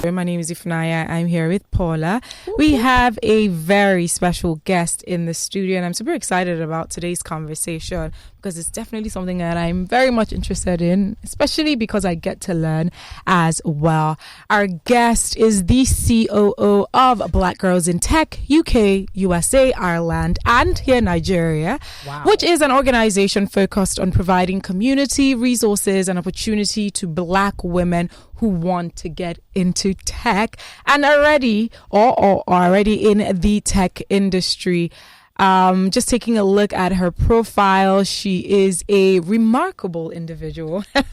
My name is Ifunanya. I'm here with Paula. We have a very special guest in the studio, and I'm super excited about today's conversation because it's definitely something that I'm very much interested in, especially because I get to learn as well. Our guest is the COO of Black Girls in Tech, UK, USA, Ireland, and here Nigeria, which is an organization focused on providing community resources and opportunity to Black women who want to get into tech and already in the tech industry. Just taking a look at her profile, she is a remarkable individual with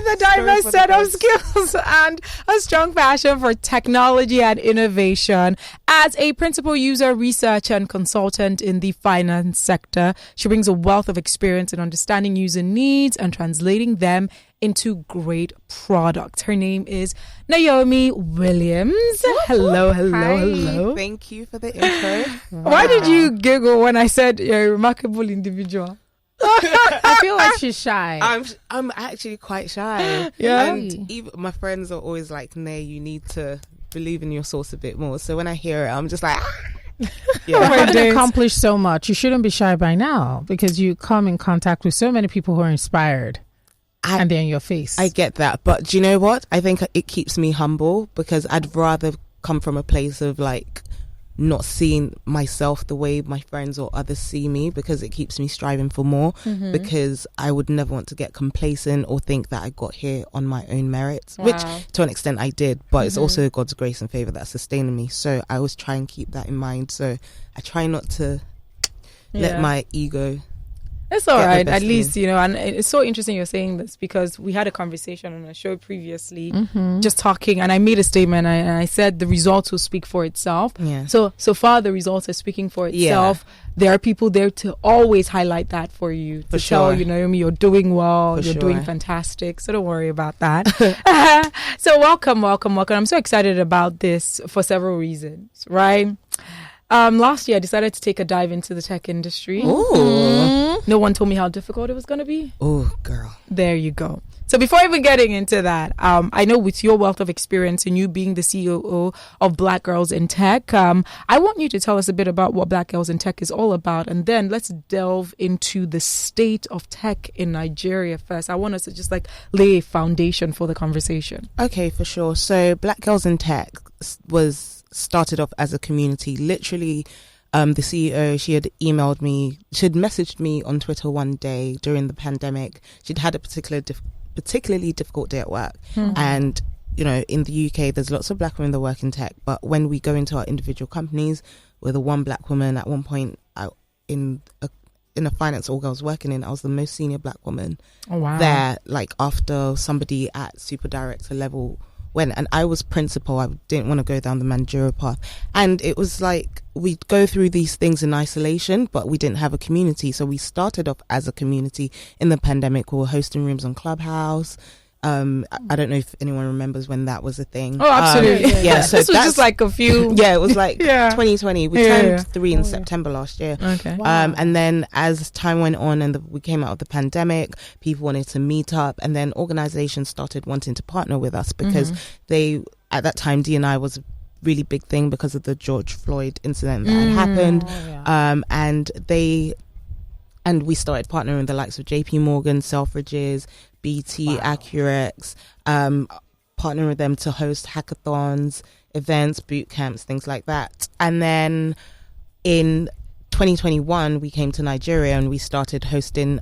a diverse set of skills and a strong passion for technology and innovation. As a principal user, researcher, and consultant in the finance sector, she brings a wealth of experience in understanding user needs and translating them into great products. Her name is Naomi Williams. Hello. Hi. Thank you for the intro. Wow. Why did you giggle when I said you're a remarkable individual? I feel like she's shy. I'm actually quite shy. Yeah. And even my friends are always like, Nay, you need to believe in your source a bit more. So when I hear it, I'm just like, You haven't accomplished so much. You shouldn't be shy by now because you come in contact with so many people who are inspired. And they're in your face. I get that. But do you know what? I think it keeps me humble because I'd rather come from a place of like not seeing myself the way my friends or others see me, because it keeps me striving for more, because I would never want to get complacent or think that I got here on my own merits, which to an extent I did, but it's also God's grace and favor that's sustaining me. So I always try and keep that in mind. So I try not to let my ego... It's all right, at least, you know, and it's so interesting you're saying this because we had a conversation on a show previously, just talking, and I made a statement and I said the results will speak for itself. Yeah. So far the results are speaking for itself. Yeah. There are people there to always highlight that for you, to tell you, Naomi, you're doing well, you're doing fantastic, so don't worry about that. So welcome. I'm so excited about this for several reasons, right? Last year I decided to take a dive into the tech industry. No one told me how difficult it was going to be. Oh, girl. There you go. So before even getting into that, I know with your wealth of experience and you being the COO of Black Girls in Tech, I want you to tell us a bit about what Black Girls in Tech is all about. And then let's delve into the state of tech in Nigeria first. I want us to just like lay a foundation for the conversation. Okay, for sure. So Black Girls in Tech was started off as a community. Literally, the CEO, she had messaged me on Twitter one day during the pandemic. She'd had a particularly difficult day at work. And, you know, in the UK, there's lots of Black women that work in tech. But when we go into our individual companies, we're the one Black woman. At one point, in a finance org I was working in, I was the most senior Black woman there, like after somebody at super director level and I was principal. I didn't want to go down the managerial path. And it was like, we'd go through these things in isolation, but we didn't have a community. So we started off as a community in the pandemic. We were hosting rooms on Clubhouse. I don't know if anyone remembers when that was a thing. Oh, absolutely. So this was just like a few. Yeah, it was like 2020. We turned 3 in September last year. Okay. And then as time went on and we came out of the pandemic, people wanted to meet up, and then organizations started wanting to partner with us because at that time, D&I was a really big thing because of the George Floyd incident that had happened. And we started partnering with the likes of JP Morgan, Selfridges, BT, Accurex, partnering with them to host hackathons, events, boot camps, things like that. And then in 2021, we came to Nigeria and we started hosting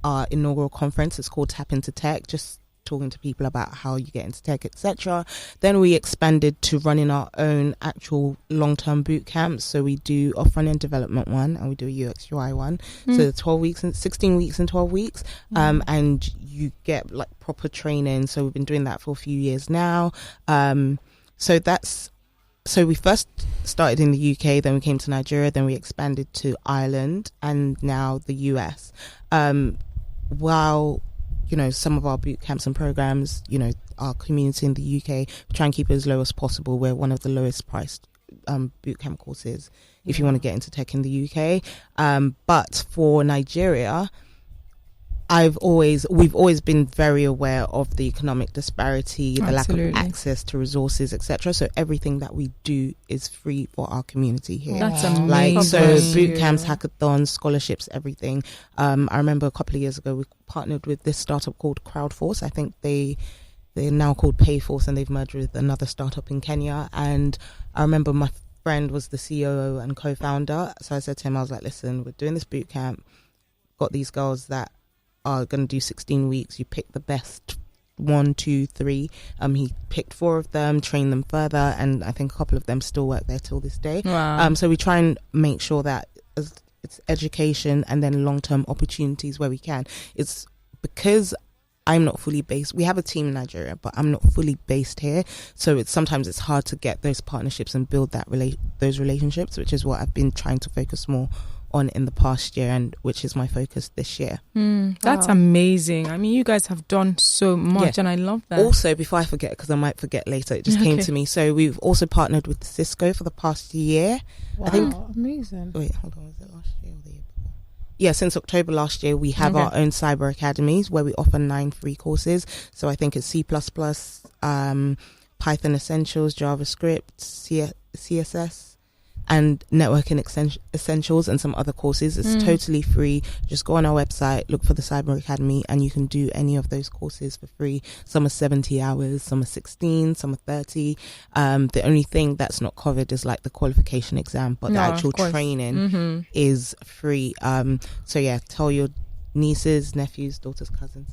our inaugural conference. It's called Tap Into Tech, just talking to people about how you get into tech, etc. Then we expanded to running our own actual long-term boot camps. So we do a front-end development one and we do a UX UI one. So 12 weeks and 16 weeks and 12 weeks. And you get like proper training. So we've been doing that for a few years now. So we first started in the UK, then we came to Nigeria, then we expanded to Ireland and now the US. While you know, some of our boot camps and programs, you know, our community in the UK, we try and keep it as low as possible. We're one of the lowest priced boot camp courses if you want to get into tech in the UK. But for Nigeria, we've always been very aware of the economic disparity, the lack of access to resources, etc. So everything that we do is free for our community here. That's amazing. Like, so boot camps, hackathons, scholarships, everything. I remember a couple of years ago we partnered with this startup called Crowdforce. I think they're now called Payforce, and they've merged with another startup in Kenya. And I remember my friend was the CEO and co-founder. So I said to him, I was like, listen, we're doing this boot camp. Got these girls that are going to do 16 weeks. You pick the best 1, 2, 3. He picked 4 of them, trained them further, and I think a couple of them still work there till this day. Wow. So we try and make sure that it's education and then long-term opportunities where we can. It's because I'm not fully based. We have a team in Nigeria, but I'm not fully based here. So sometimes it's hard to get those partnerships and build those relationships, which is what I've been trying to focus more on in the past year, and which is my focus this year. That's amazing. I mean, you guys have done so much, and I love that. Also, before I forget, because I might forget later, it just came to me. So we've also partnered with Cisco for the past year. Wow, I think, amazing. Wait, hold on, was it last year or the year before? Yeah, since October last year, we have our own cyber academies where we offer 9 free courses. So I think it's C++, Python Essentials, JavaScript, CSS, and networking essentials, and some other courses. It's totally free. Just go on our website, look for the Cyber Academy, and you can do any of those courses for free. Some are 70 hours, some are 16, some are 30. The only thing that's not covered is like the qualification exam, but the actual training is free. So yeah, tell your nieces, nephews, daughters, cousins.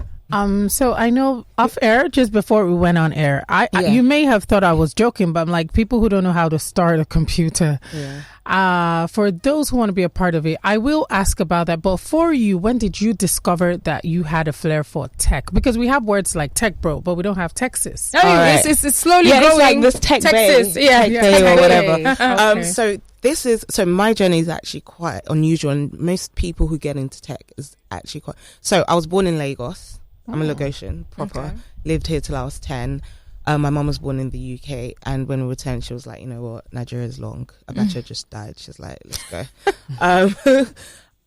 So I know off air, just before we went on air, you may have thought I was joking, but I'm like, people who don't know how to start a computer. For those who want to be a part of it, I will ask about that. But for you, when did you discover that you had a flair for tech? Because we have words like tech bro, but we don't have Texas. It's slowly growing. It's like this tech Texas, or whatever. Okay. So my journey is actually quite unusual, and most people who get into tech is actually quite. So I was born in Lagos. I'm a Lagosian, proper. Lived here till I was 10. My mum was born in the UK, and when we returned, she was like, you know what, Nigeria's long. Abacha just died. She's like, let's go.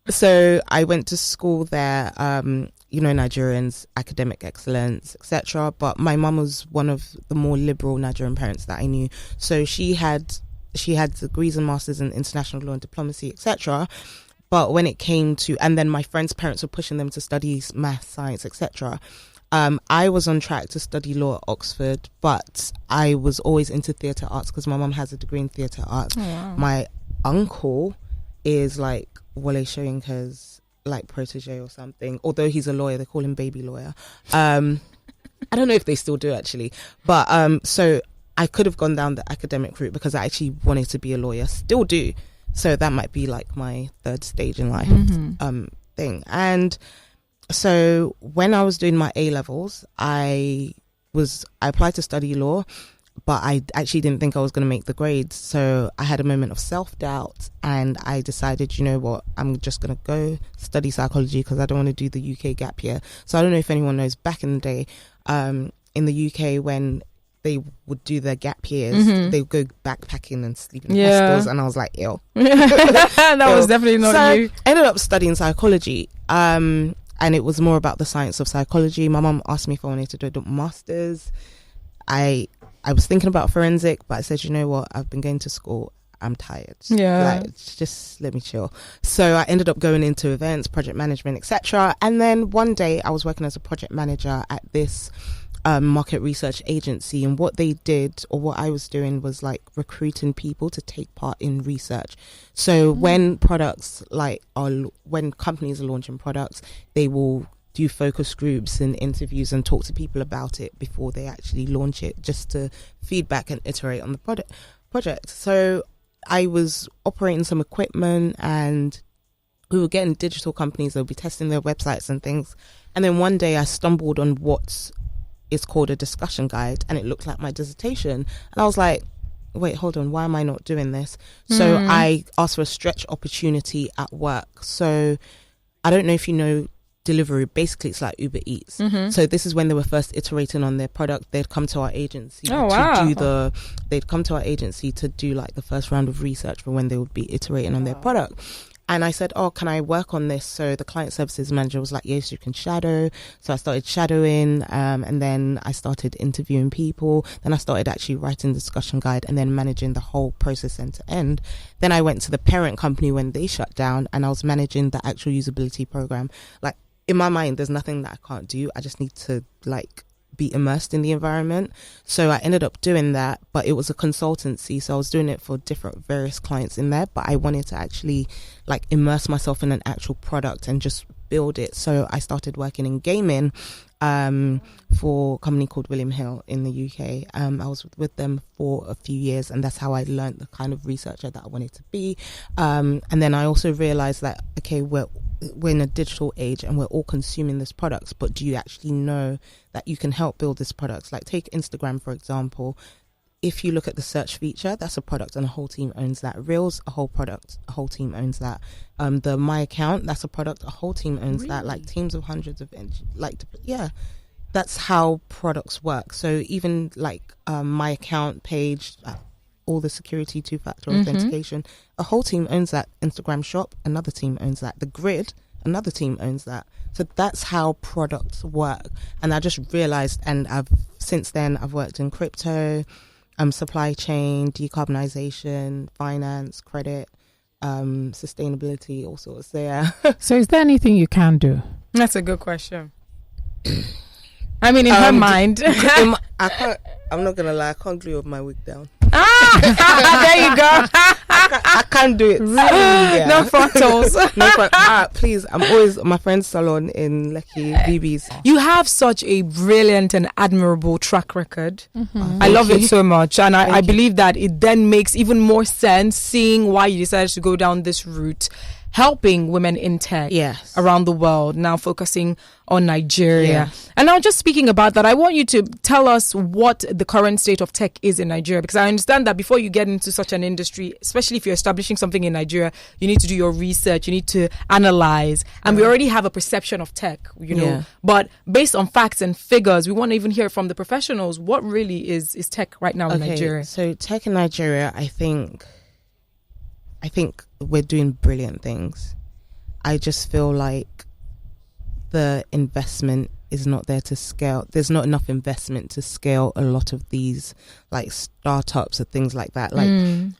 So I went to school there, Nigerians, academic excellence, etc. But my mum was one of the more liberal Nigerian parents that I knew. So she had degrees and masters in international law and diplomacy, etc. But when it came to, and then my friends' parents were pushing them to study math, science, etc. I was on track to study law at Oxford, but I was always into theatre arts because my mum has a degree in theatre arts. My uncle is like Wole Soyinka's like protege or something. Although he's a lawyer, they call him baby lawyer. I don't know if they still do actually, but so I could have gone down the academic route because I actually wanted to be a lawyer, still do. So that might be like my third stage in life thing. And so when I was doing my A-levels, I applied to study law, but I actually didn't think I was going to make the grades. So I had a moment of self-doubt, and I decided, you know what, I'm just going to go study psychology because I don't want to do the UK gap year. So I don't know if anyone knows, back in the day, in the UK, when they would do their gap years, they would go backpacking and sleep in hostels, and I was like, ill. That was definitely not you. I ended up studying psychology, and it was more about the science of psychology. My mum asked me if I wanted to do a master's. I was thinking about forensic, but I said, you know what, I've been going to school, I'm tired. Just let me chill. So I ended up going into events, project management, etc. And then one day I was working as a project manager at this market research agency, and what they did, or what I was doing, was like recruiting people to take part in research. So when when companies are launching products, they will do focus groups and interviews and talk to people about it before they actually launch it, just to feedback and iterate on the project. So I was operating some equipment, and we were getting digital companies that would be testing their websites and things. And then one day I stumbled on what's called a discussion guide, and it looked like my dissertation, and I was like, wait, hold on, why am I not doing this? So I asked for a stretch opportunity at work. So I don't know if you know Deliveroo, basically it's like Uber Eats. So this is when they were first iterating on their product. They'd come to our agency they'd come to our agency to do like the first round of research for when they would be iterating on their product. And I said, oh, can I work on this? So the client services manager was like, yes, you can shadow. So I started shadowing, and then I started interviewing people. Then I started actually writing the discussion guide and then managing the whole process end to end. Then I went to the parent company when they shut down, and I was managing the actual usability program. Like, in my mind, there's nothing that I can't do. I just need to like be immersed in the environment. So I ended up doing that, but it was a consultancy, so I was doing it for various clients in there, but I wanted to actually like immerse myself in an actual product and just build it. So I started working in gaming for a company called William Hill in the UK. I was with them for a few years, and that's how I learned the kind of researcher that I wanted to be. And then I also realized that, okay, we're in a digital age and we're all consuming these products, but do you actually know that you can help build these products? Like, take Instagram, for example. If you look at the search feature, that's a product and a whole team owns that. Reels, a whole product, a whole team owns that. The My Account, that's a product, a whole team owns that. Like, teams of hundreds of, that's how products work. So even like My Account page, all the security, two-factor authentication, a whole team owns that. Instagram Shop, another team owns that. The Grid, another team owns that. So that's how products work. And I just realized, and since then I've worked in crypto, supply chain, decarbonization, finance, credit, sustainability, all sorts. So yeah. So is there anything you can do? That's a good question. I mean, in her mind. I'm not going to lie, I can't glue my wig down. There you go. I can't do it. Really? Yeah. No frontals. Please, I'm always my friend's salon in Lekki, BB's. You have such a brilliant and admirable track record. I love it so much, and I believe that it then makes even more sense seeing why you decided to go down this route, helping women in tech around the world, now focusing on Nigeria. Yes. And now, just speaking about that, I want you to tell us what the current state of tech is in Nigeria, because I understand that before you get into such an industry, especially if you're establishing something in Nigeria, you need to do your research, you need to analyze, and we already have a perception of tech, you know. But based on facts and figures, we want to even hear from the professionals, what really is tech right now in Nigeria? So tech in Nigeria, I think we're doing brilliant things. I just feel like the investment is not there to scale. There's not enough investment to scale a lot of these like startups or things like that. Like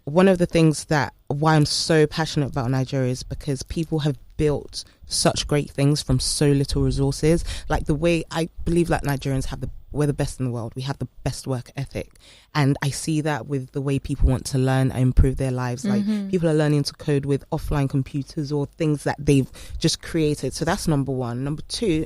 one of the things why I'm so passionate about Nigeria is because people have built such great things from so little resources. Like, the way I believe like Nigerians we're the best in the world. We have the best work ethic. And I see that with the way people want to learn and improve their lives. Like, people are learning to code with offline computers or things that they've just created. So that's number one. Number two,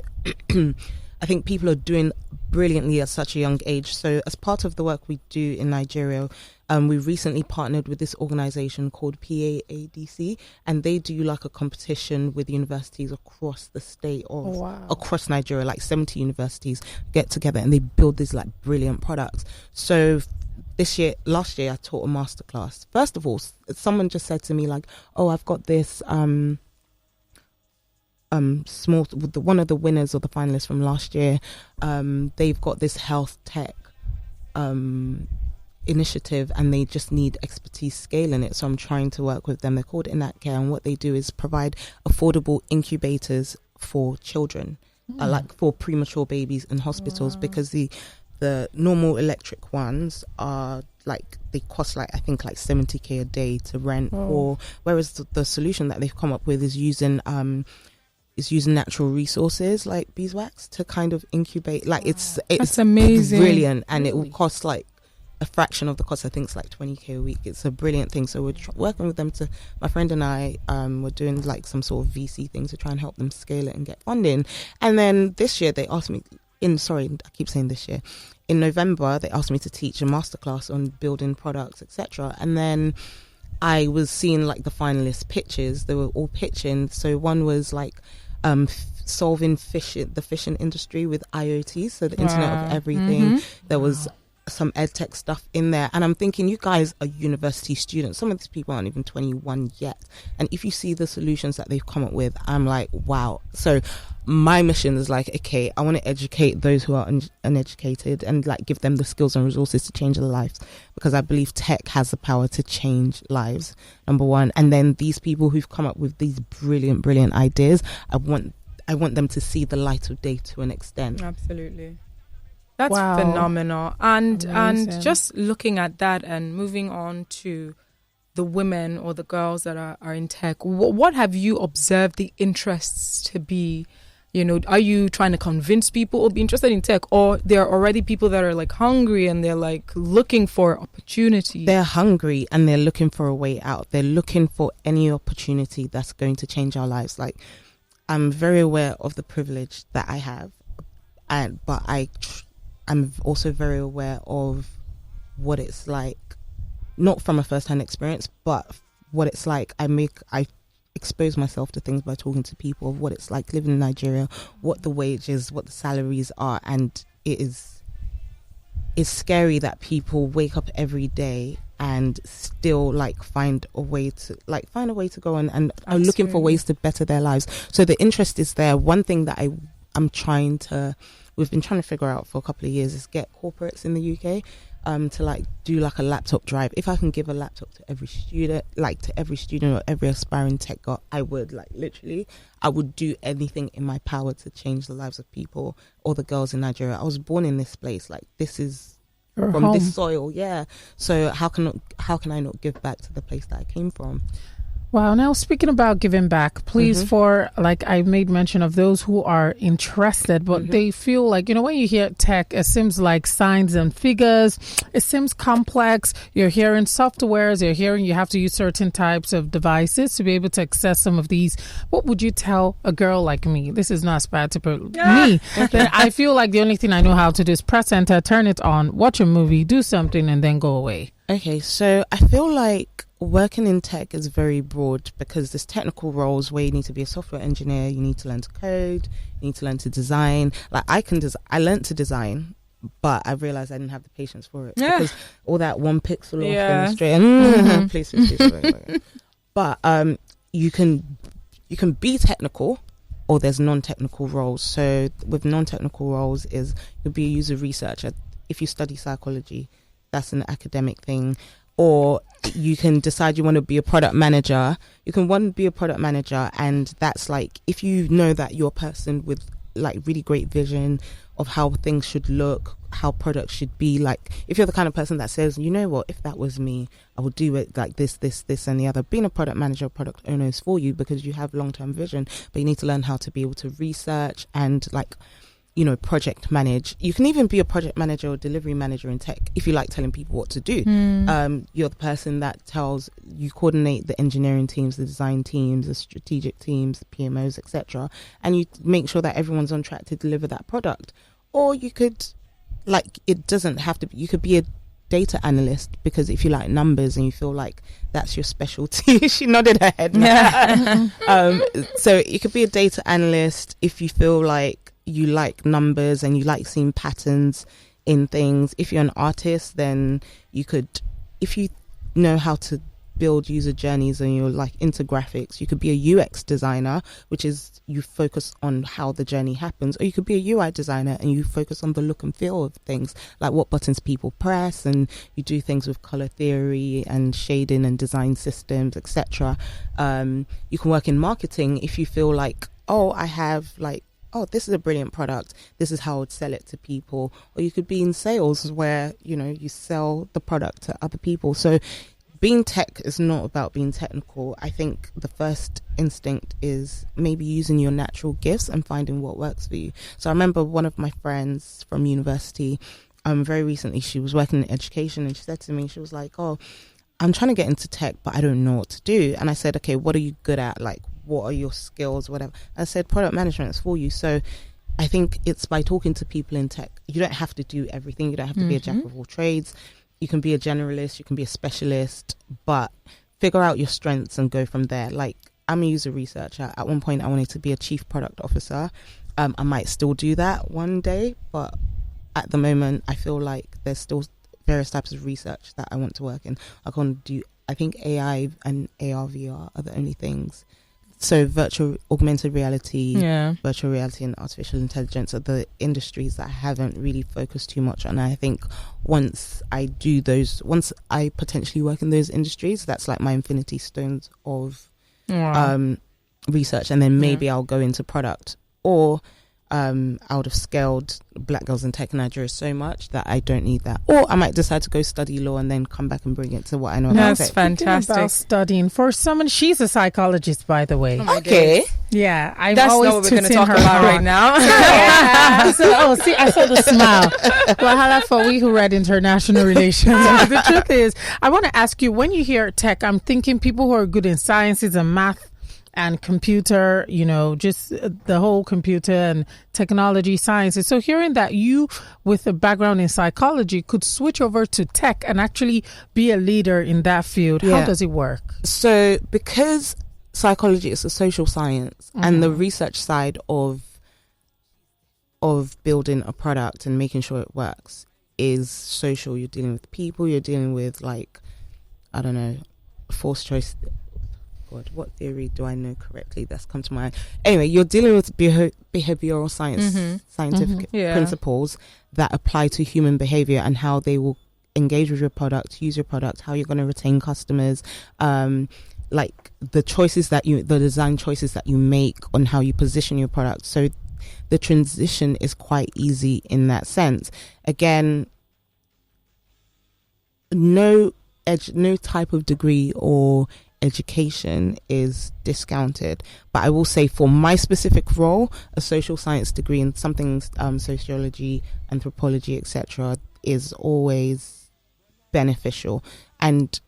I think people are doing brilliantly at such a young age. So as part of the work we do in Nigeria, we recently partnered with this organization called PAADC, and they do like a competition with universities across the state across Nigeria. Like 70 universities get together and they build these like brilliant products. So last year I taught a masterclass. First of all, someone just said to me like, oh, I've got this one of the winners or the finalists from last year, they've got this health tech initiative and they just need expertise scaling it. So I'm trying to work with them. They're called InacCare, and what they do is provide affordable incubators for children, like for premature babies in hospitals, because the normal electric ones are like, they cost like I think like 70k a day to rent, or whereas the solution that they've come up with is using natural resources like beeswax to kind of incubate. Like it's amazing, brilliant, and it will cost like a fraction of the cost. I think it's like 20k a week. It's a brilliant thing. So we're working with them my friend and I, we're doing like some sort of VC thing to try and help them scale it and get funding. And then this year they asked me, in November, they asked me to teach a masterclass on building products, etc. And then I was seeing like the finalist pitches. They were all pitching. So one was like solving the fishing industry with IoT, so the Internet of Everything. There was some ed tech stuff in there. And I'm thinking, you guys are university students. Some of these people aren't even 21 yet. And if you see the solutions that they've come up with, I'm like, wow. So my mission is like, okay, I want to educate those who are uneducated and like give them the skills and resources to change their lives, because I believe tech has the power to change lives, number one. And then these people who've come up with these brilliant ideas, I want them to see the light of day to an extent. Absolutely. That's phenomenal. And just looking at that and moving on to the women or the girls that are in tech, what have you observed the interests to be? You know, are you trying to convince people to be interested in tech, or there are already people that are like hungry and they're like looking for opportunity? They're hungry and they're looking for a way out. They're looking for any opportunity that's going to change our lives. Like, I'm very aware of the privilege that I have, but I'm also very aware of what it's like, not from a first-hand experience, but what it's like. I expose myself to things by talking to people of what it's like living in Nigeria, what the wages, what the salaries are, and it's scary that people wake up every day and still like find a way to go and are looking for ways to better their lives. So the interest is there. One thing that we've been trying to figure out for a couple of years is get corporates in the UK to like do like a laptop drive. If I can give a laptop to every student or every aspiring tech girl, I would, like, literally, I would do anything in my power to change the lives of people or the girls in Nigeria. I was born in this place. Like, this is from home. This soil, yeah. So how can I not give back to the place that I came from? Wow. Now, speaking about giving back, please, for, like, I made mention of those who are interested, but they feel like, you know, when you hear tech, it seems like signs and figures. It seems complex. You're hearing softwares. You're hearing you have to use certain types of devices to be able to access some of these. What would you tell a girl like me? This is not as bad to me. I feel like the only thing I know how to do is press enter, turn it on, watch a movie, do something, and then go away. Okay, so I feel like working in tech is very broad, because there's technical roles where you need to be a software engineer, you need to learn to code, you need to learn to design. Like, I learned to design, but I realized I didn't have the patience for it, because all that one pixel off and straight please. But you can be technical, or there's non-technical roles. So with non-technical roles is you'll be a user researcher. If you study psychology, that's an academic thing. Or you can decide you want to be a product manager. You can be a product manager, and that's like, if you know that you're a person with like really great vision of how things should look, how products should be, like if you're the kind of person that says, you know what, if that was me, I would do it like this, and the other. Being a product manager or product owner is for you, because you have long-term vision, but you need to learn how to be able to research and, like, you know, project manage. You can even be a project manager or delivery manager in tech if you like telling people what to do. You're the person that you coordinate the engineering teams, the design teams, the strategic teams, the PMOs, etc., and you make sure that everyone's on track to deliver that product. Or you could, like, it doesn't have to be, you could be a data analyst, because if you like numbers and you feel like that's your specialty. She nodded her head. So you could be a data analyst if you feel like you like numbers and you like seeing patterns in things. If you're an artist, then you could, if you know how to build user journeys and you're like into graphics, you could be a UX designer, which is you focus on how the journey happens. Or you could be a UI designer and you focus on the look and feel of things, like what buttons people press, and you do things with color theory and shading and design systems, etc. You can work in marketing if you feel like, this is a brilliant product, this is how I would sell it to people. Or you could be in sales, where, you know, you sell the product to other people. So being tech is not about being technical. I think the first instinct is maybe using your natural gifts and finding what works for you. So I remember one of my friends from university, very recently, she was working in education, and she said to me, she was like, I'm trying to get into tech, but I don't know what to do. And I said, okay, what are you good at? Like, what are your skills, whatever? I said, product management is for you. So I think it's by talking to people in tech. You don't have to do everything. You don't have to be a jack of all trades. You can be a generalist, you can be a specialist, but figure out your strengths and go from there. Like, I'm a user researcher. At one point, I wanted to be a chief product officer. I might still do that one day, but at the moment, I feel like there's still various types of research that I want to work in. I think AI and AR, VR are the only things. So augmented reality, virtual reality and artificial intelligence are the industries that I haven't really focused too much on. I think once I potentially work in those industries, that's like my infinity stones of research. And then maybe I'll go into product, or I would have scaled Black Girls in Tech in Nigeria so much that I don't need that. Or I might decide to go study law and then come back and bring it to what I know about tech. That's fantastic. About studying for someone, she's a psychologist, by the way. Oh, okay. Yeah, that's not what we're going to talk about right now. Yeah. See, I saw the smile. Well, for we who read international relations. The truth is, I want to ask you, when you hear tech, I'm thinking people who are good in sciences and math and computer, just the whole computer and technology sciences. So hearing that you, with a background in psychology, could switch over to tech and actually be a leader in that field, how does it work? So because psychology is a social science, and the research side of building a product and making sure it works is social. You're dealing with people, you're dealing with forced choice. God, what theory do I know correctly that's come to mind? Anyway, you're dealing with behavioral science, scientific principles that apply to human behavior and how they will engage with your product, use your product, how you're going to retain customers, like the design choices that you make on how you position your product. So the transition is quite easy in that sense. Again, no type of degree or education is discounted, but I will say for my specific role, a social science degree in something sociology, anthropology, etc. is always beneficial. And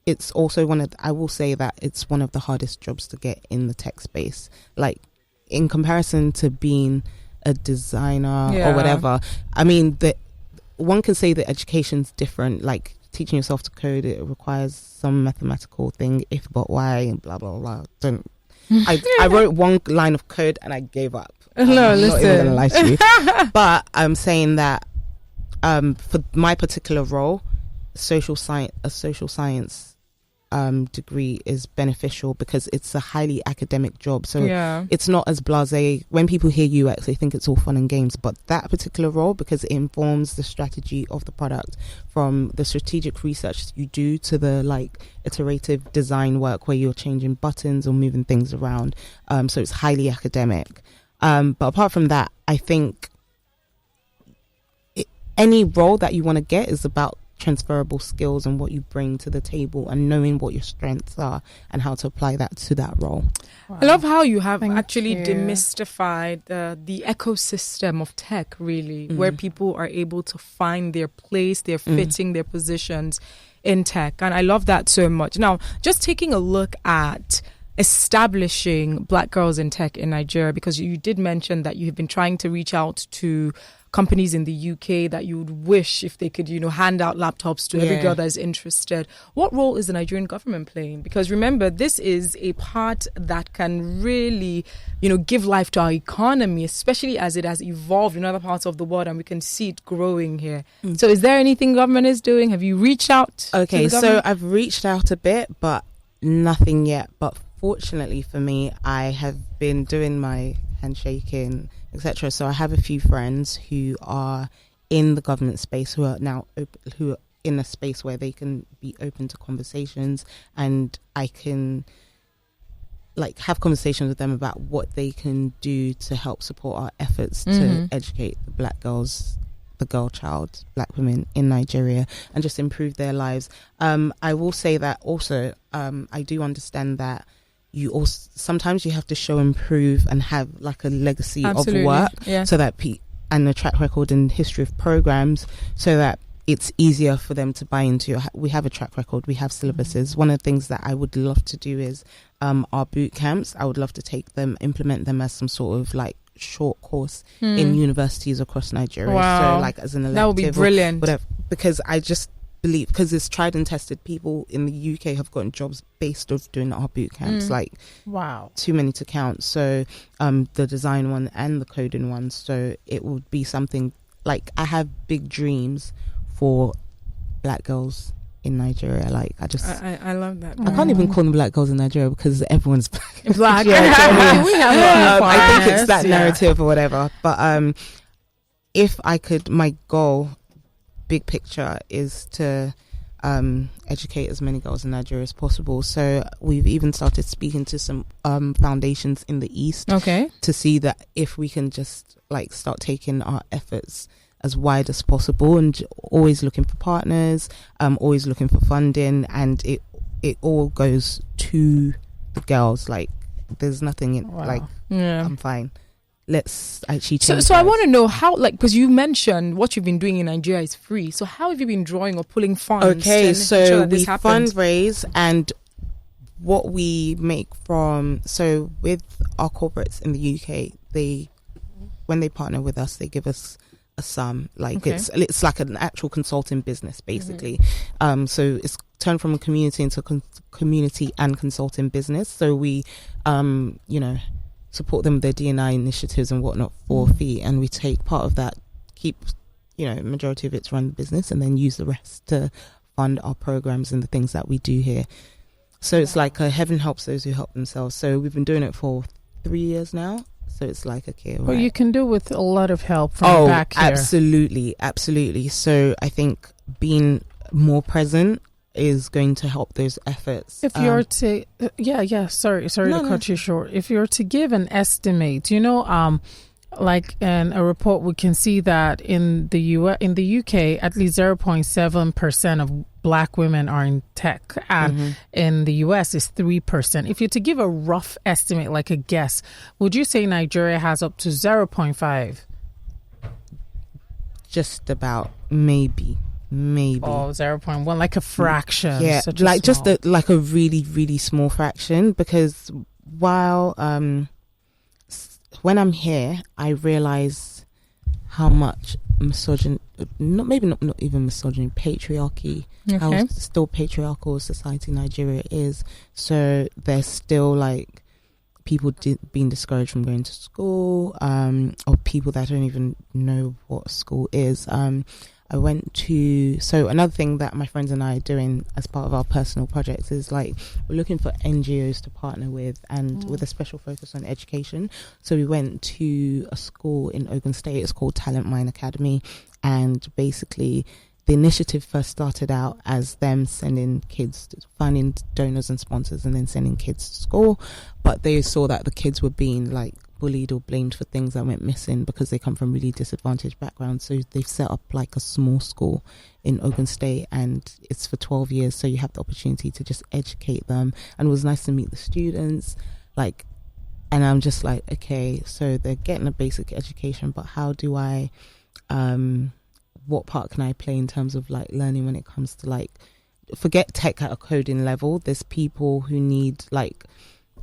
it's also I will say that it's one of the hardest jobs to get in the tech space, like in comparison to being a designer or whatever. I mean, one can say that education's different, like teaching yourself to code, it requires some mathematical thing, if but why and blah blah blah. I wrote one line of code and I gave up. No, I'm listen. not even gonna lie to you. But I'm saying that for my particular role, a social science degree is beneficial because it's a highly academic job. So it's not as blasé. When people hear UX, they think it's all fun and games. But that particular role, because it informs the strategy of the product, from the strategic research you do to the iterative design work where you're changing buttons or moving things around. So it's highly academic. But apart from that, I think any role that you want to get is about transferable skills and what you bring to the table and knowing what your strengths are and how to apply that to that role. Wow. I love how you have demystified the ecosystem of tech, really, where people are able to find their place, their fitting, their positions in tech. And I love that so much. Now, just taking a look at establishing Black Girls in Tech in Nigeria, because you did mention that you've been trying to reach out to companies in the UK that you would wish if they could, hand out laptops to every girl that is interested. What role is the Nigerian government playing? Because remember, this is a part that can really, give life to our economy, especially as it has evolved in other parts of the world and we can see it growing here. So is there anything government is doing? Have you reached out? Okay, so I've reached out a bit, but nothing yet. But fortunately for me, I have been doing my handshaking, etc. So I have a few friends who are in the government space who are now who are in a space where they can be open to conversations, and I can have conversations with them about what they can do to help support our efforts to educate the Black girls, the girl child, Black women in Nigeria, and just improve their lives. I will say that also I do understand that you also sometimes you have to show and prove and have a legacy of work, so that and a track record and history of programs, so that it's easier for them to buy into. We have a track record, we have syllabuses. One of the things that I would love to do is our boot camps. I would love to take them, implement them as some sort of short course in universities across Nigeria. Wow. So as an elective, that would be brilliant. Whatever, because I just believe, because it's tried and tested, people in the UK have gotten jobs based off doing our boot camps. Wow, too many to count. So the design one and the coding one. So it would be something I have big dreams for black girls in Nigeria. Like I love that. I can't even call them black girls in Nigeria because everyone's black. Yeah, I think it's that Yeah. narrative or whatever. But if I could, my goal, big picture, is to educate as many girls in Nigeria as possible. So we've even started speaking to some foundations in the East, to see that if we can just like start taking our efforts as wide as possible, and always looking for partners, always looking for funding, and it all goes to the girls. Like there's nothing in I'm fine. Let's actually change. So I want to know how, like, because you mentioned what you've been doing in Nigeria is free. So how have you been drawing or pulling funds? Okay, so we happens? fundraise, and what we make so with our corporates in the UK, when they partner with us, they give us a sum. Like it's like an actual consulting business, basically. So it's turned from a community into a community and consulting business. So we, support them with their D&I initiatives and whatnot for a fee, and we take part of that, keep majority of it to run the business, and then use the rest to fund our programs and the things that we do here. So it's like heaven helps those who help themselves. So we've been doing it for 3 years now. So it's like, okay, right. Well, you can do with a lot of help from back here. Absolutely. So I think being more present is going to help those efforts. If you're to sorry to cut you short. If you're to give an estimate, like in a report, we can see that in the UK, at least 0.7% of black women are in tech, and in the US is 3%. If you're to give a rough estimate, like a guess, would you say Nigeria has up to 0.5? Just about, maybe. Oh, 0.1, like a fraction. Yeah, like just like a really, really small fraction. Because while when I'm here, I realize how much patriarchy, how still patriarchal society Nigeria is. So there's still like people being discouraged from going to school, or people that don't even know what school is. So another thing that my friends and I are doing as part of our personal projects is like we're looking for NGOs to partner with, and with a special focus on education. So we went to a school in Ogun State. It's called Talent Mine Academy, and basically the initiative first started out as them sending kids, finding donors and sponsors, and then sending kids to school. But they saw that the kids were being like bullied or blamed for things that went missing because they come from really disadvantaged backgrounds. So they've set up like a small school in Ogun State, and it's for 12 years. So you have the opportunity to just educate them. And it was nice to meet the students. And I'm just like, okay, so they're getting a basic education, but how do I, what part can I play in terms of like learning when it comes to like, forget tech at a coding level. There's people who need like,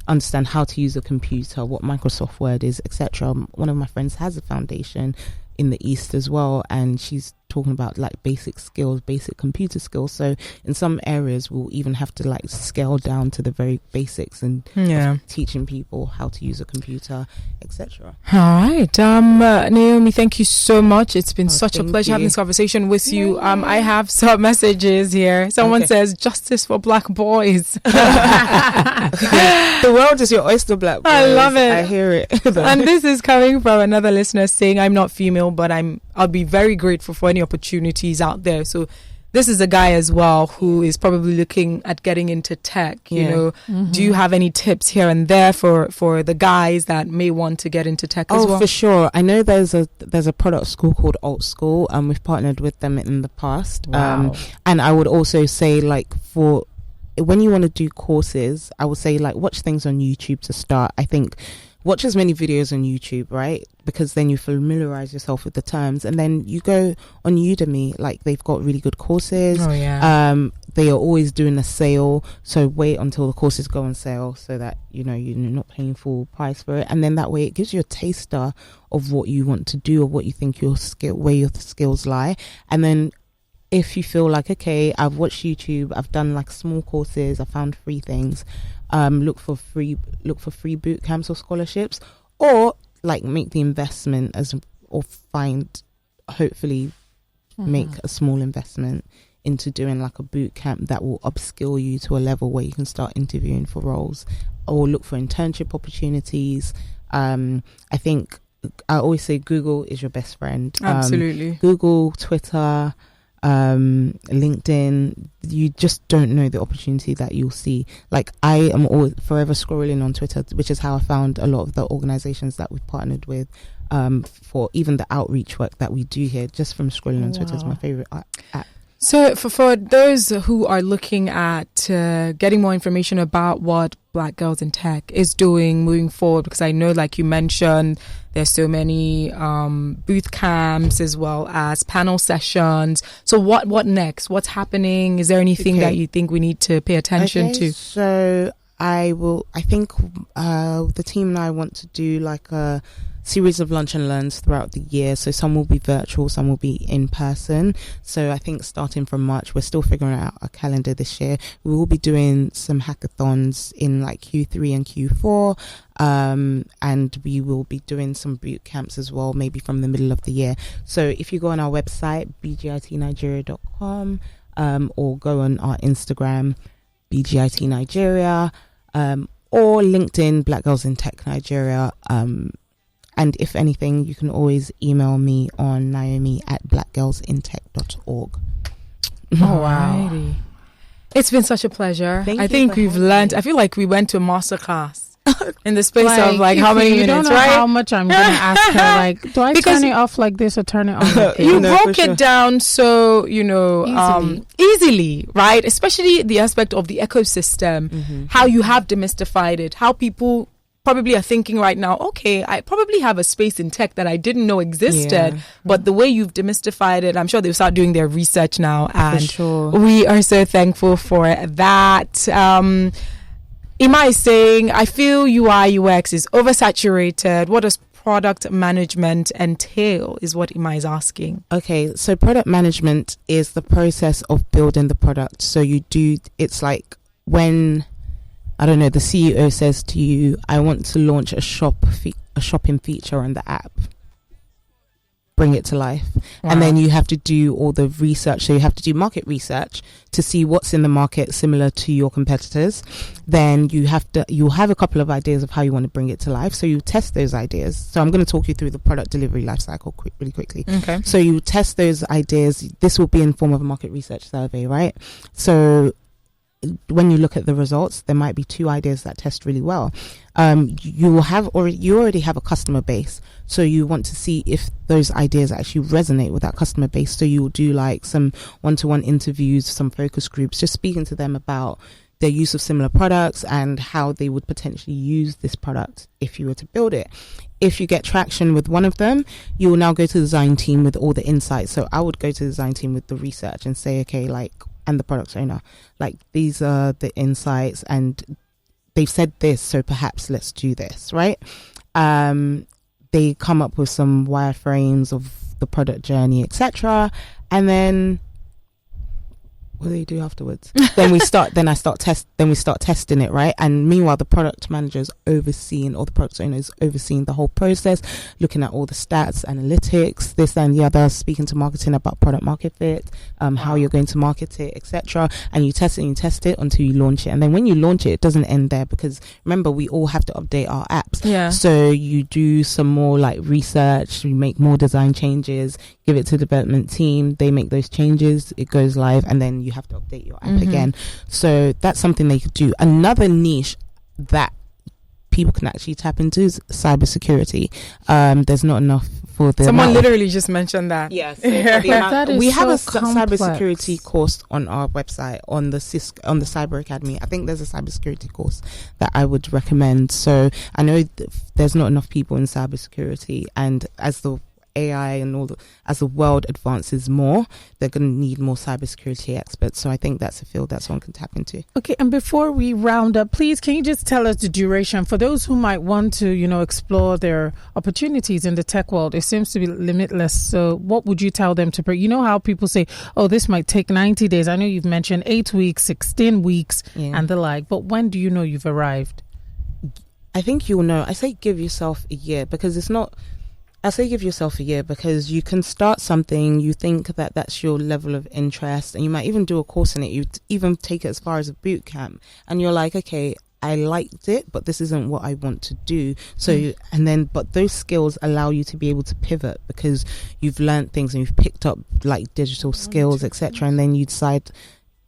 understand how to use a computer, what Microsoft Word is, etc. One of my friends has a foundation in the East as well, and she's talking about like basic skills, basic computer skills. So in some areas we'll even have to like scale down to the very basics and teaching people how to use a computer, etc. All right, Naomi, thank you so much. It's been such a pleasure having this conversation with you. I have some messages here. Someone says justice for black boys. The world is your oyster, black boys. I love it. I hear it. And this is coming from another listener saying, I'm not female, but I'll be very grateful for any opportunities out there. So this is a guy as well who is probably looking at getting into tech. Do you have any tips here and there for the guys that may want to get into tech as well? Oh, for sure. I know there's a product school called Alt School, and we've partnered with them in the past. Wow. And I would also say like for when you want to do courses, I would say like watch things on YouTube to start. I think watch as many videos on YouTube, right? Because then you familiarize yourself with the terms, and then you go on Udemy. Like they've got really good courses. Oh yeah. They are always doing a sale, so wait until the courses go on sale so that you're not paying full price for it, and then that way it gives you a taster of what you want to do or what you think where your skills lie. And then if you feel like, okay, I've watched YouTube, I've done like small courses, I found free things, look for free boot camps or scholarships, or like make the investment or hopefully make a small investment into doing like a boot camp that will upskill you to a level where you can start interviewing for roles or look for internship opportunities. I think I always say Google is your best friend. Absolutely. Google, Twitter, LinkedIn, you just don't know the opportunity that you'll see. Like, I am always forever scrolling on Twitter, which is how I found a lot of the organizations that we've partnered with, for even the outreach work that we do here. Just from scrolling on Twitter is my favorite app. So for those who are looking at getting more information about what Black Girls in Tech is doing moving forward, because I know, like you mentioned, there's so many booth camps as well as panel sessions. So what next? What's happening? Is there anything that you think we need to pay attention to? So I think the team and I want to do like a series of lunch and learns throughout the year. So some will be virtual, some will be in person. So I think starting from March, we're still figuring out our calendar this year. We will be doing some hackathons in like Q3 and Q4. And we will be doing some boot camps as well, maybe from the middle of the year. So if you go on our website, bgitnigeria.com, or go on our Instagram, BGIT Nigeria, or LinkedIn, Black Girls in Tech Nigeria. And if anything, you can always email me on naomi@blackgirlsintech.org. Oh, wow. It's been such a pleasure. I think we've learned. I feel like we went to a masterclass in the space of like how many minutes, don't know right? How much I'm going to ask her, like, do I turn it off like this or turn it on like this? You broke it down so, easily, right? Especially the aspect of the ecosystem, how you have demystified it, how people probably are thinking right now, okay, I probably have a space in tech that I didn't know existed, but the way you've demystified it, I'm sure they'll start doing their research now, and we are so thankful for that. Ima is saying, I feel UI UX is oversaturated. What does product management entail, is what Ima is asking. Okay, so product management is the process of building the product. So it's like when, I don't know, the CEO says to you, I want to launch a shopping feature on the app. Bring it to life. Wow. And then you have to do all the research. So you have to do market research to see what's in the market similar to your competitors. Then you'll have a couple of ideas of how you want to bring it to life. So you test those ideas. So I'm going to talk you through the product delivery lifecycle really quickly. Okay. So you test those ideas. This will be in form of a market research survey, right? So when you look at the results, there might be 2 ideas that test really well. You already have a customer base, so you want to see if those ideas actually resonate with that customer base. So you will do like some one-to-one interviews, some focus groups, just speaking to them about their use of similar products and how they would potentially use this product if you were to build it. If you get traction with one of them, you will now go to the design team with all the insights. So I would go to the design team with the research and say, okay, and the product owner, like, these are the insights and they've said this, so perhaps let's do this, right? They come up with some wireframes of the product journey, etc. And then what do they do afterwards? then we start testing it, right? And meanwhile, the product manager's overseeing, or the product owner's overseeing the whole process, looking at all the stats, analytics, this and the other, speaking to marketing about product market fit, how you're going to market it, etc. And you test it until you launch it. And then when you launch it, it doesn't end there, because remember, we all have to update our apps. Yeah. So you do some more like research, you make more design changes, give it to the development team, they make those changes, it goes live, and then you have to update your app again. So that's something they could do. Another niche that people can actually tap into is cybersecurity. There's not enough for the someone literally just mentioned that. Yes. Yeah, so we have a cybersecurity course on our website, on the Cisco, on the Cyber Academy. I think there's a cybersecurity course that I would recommend. So I know there's not enough people in cybersecurity, and as the AI and as the world advances more, they're going to need more cybersecurity experts. So I think that's a field that someone can tap into. Okay, and before we round up, please, can you just tell us the duration for those who might want to, explore their opportunities in the tech world? It seems to be limitless. So what would you tell them to you know how people say, oh, this might take 90 days. I know you've mentioned 8 weeks, 16 weeks, and the like. But when do you know you've arrived? I think you'll know. I say give yourself a year, because it's not... I say give yourself a year, because you can start something, you think that that's your level of interest, and you might even do a course in it. You even take it as far as a boot camp, and you're like, okay, I liked it, but this isn't what I want to do. So, but those skills allow you to be able to pivot, because you've learned things and you've picked up like digital skills, etc. And then you decide.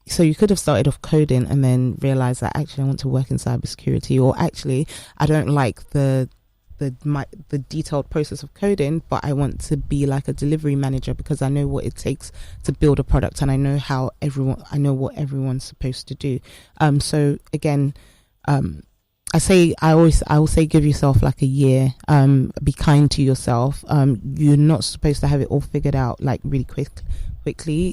So you could have started off coding and then realize that actually I want to work in cybersecurity, or actually I don't like the detailed process of coding, but I want to be like a delivery manager, because I know what it takes to build a product, and I know what everyone's supposed to do. So again, I will say give yourself like a year. Be kind to yourself. You're not supposed to have it all figured out like really quickly.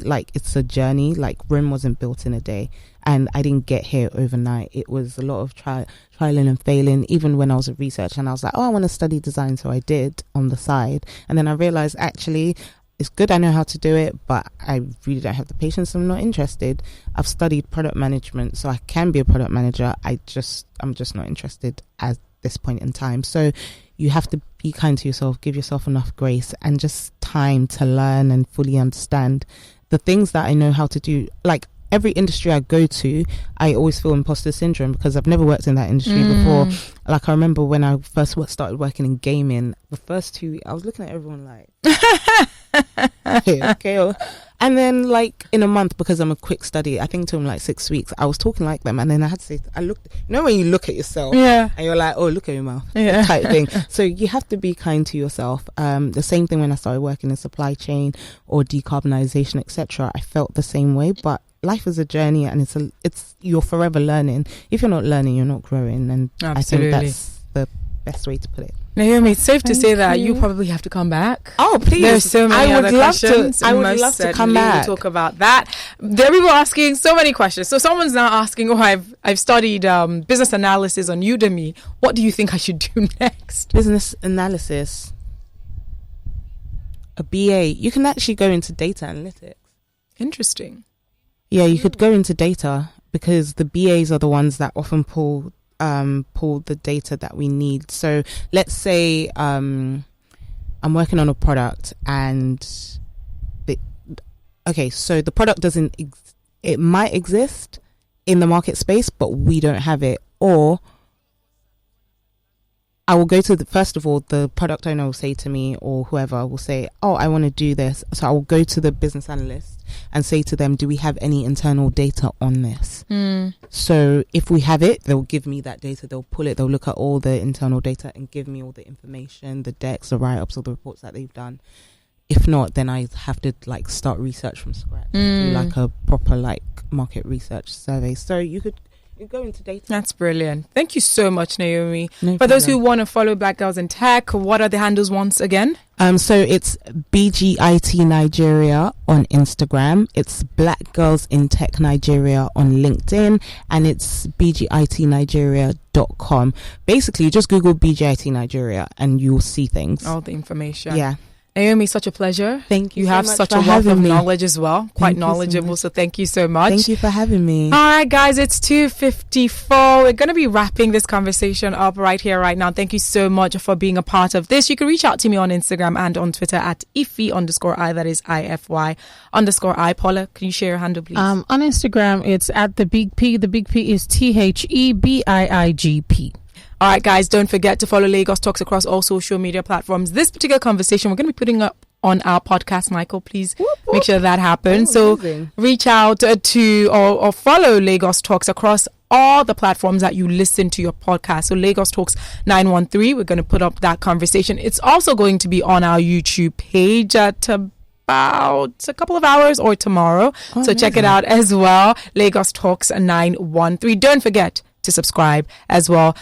Like, it's a journey. Like, Rome wasn't built in a day, and I didn't get here overnight. It was a lot of trialing and failing. Even when I was at research and I was like, I want to study design, so I did on the side, and then I realized actually it's good, I know how to do it, but I really don't have the patience. I'm not interested. I've studied product management, so I can be a product manager. I'm just not interested at this point in time. So you have to be kind to yourself, give yourself enough grace and just time to learn and fully understand the things that I know how to do. Like, every industry I go to, I always feel imposter syndrome, because I've never worked in that industry before. Like, I remember when I first started working in gaming, the first 2 weeks, I was looking at everyone like, okay. And then, like, in a month, because I'm a quick study, I think to them like 6 weeks, I was talking like them. And then I had to say, when you look at yourself, and you're like, oh, look at your mouth, type thing. So you have to be kind to yourself. The same thing when I started working in supply chain or decarbonization, etc. I felt the same way, but life is a journey, and it's you're forever learning. If you're not learning, you're not growing, and absolutely. I think that's the best way to put it. Naomi, it's safe to say that you probably have to come back. Oh, please. There's so many other questions. I would love to come back. We'll talk about that. There we were asking so many questions. So someone's now asking, I've studied business analysis on Udemy. What do you think I should do next? Business analysis. A BA. You can actually go into data analytics. Interesting. Yeah, you could go into data, because the BAs are the ones that often pull the data that we need. So let's say I'm working on a product, and so the product doesn't it might exist in the market space, but we don't have it. Or I will go to first of all, the product owner will say to me, or whoever will say, oh, I want to do this. So I will go to the business analyst and say to them, do we have any internal data on this? So if we have it, they'll give me that data. They'll pull it. They'll look at all the internal data and give me all the information, the decks, the write-ups, all the reports that they've done. If not, then I have to like start research from scratch, do like a proper like market research survey. So you go into data. That's brilliant. Thank you so much, Naomi. No For problem. those who want to follow Black Girls in Tech, what are the handles once again? So it's BGIT Nigeria on Instagram. It's Black Girls in Tech Nigeria on LinkedIn, and it's bgitnigeria.com. Basically, you just Google BGIT Nigeria and you'll see things. All the information. Yeah. Naomi, such a pleasure. Thank you. You so have much such for a wealth of having me. knowledge as well. Quite Thank you so knowledgeable. much. So thank you so much. Thank you for having me. All right, guys, it's 2:54. We're going to be wrapping this conversation up right here, right now. Thank you so much for being a part of this. You can reach out to me on Instagram and on Twitter at Ify_I. That is IFY_I. Paula, can you share your handle, please? On Instagram, it's at the Big P. The Big P is THEBIIGP. All right, guys, don't forget to follow Lagos Talks across all social media platforms. This particular conversation we're going to be putting up on our podcast. Michael, please make sure that happens. So reach out to or follow Lagos Talks across all the platforms that you listen to your podcast. So Lagos Talks 913, we're going to put up that conversation. It's also going to be on our YouTube page at about a couple of hours or tomorrow. So amazing. Check it out as well. Lagos Talks 913. Don't forget to subscribe as well.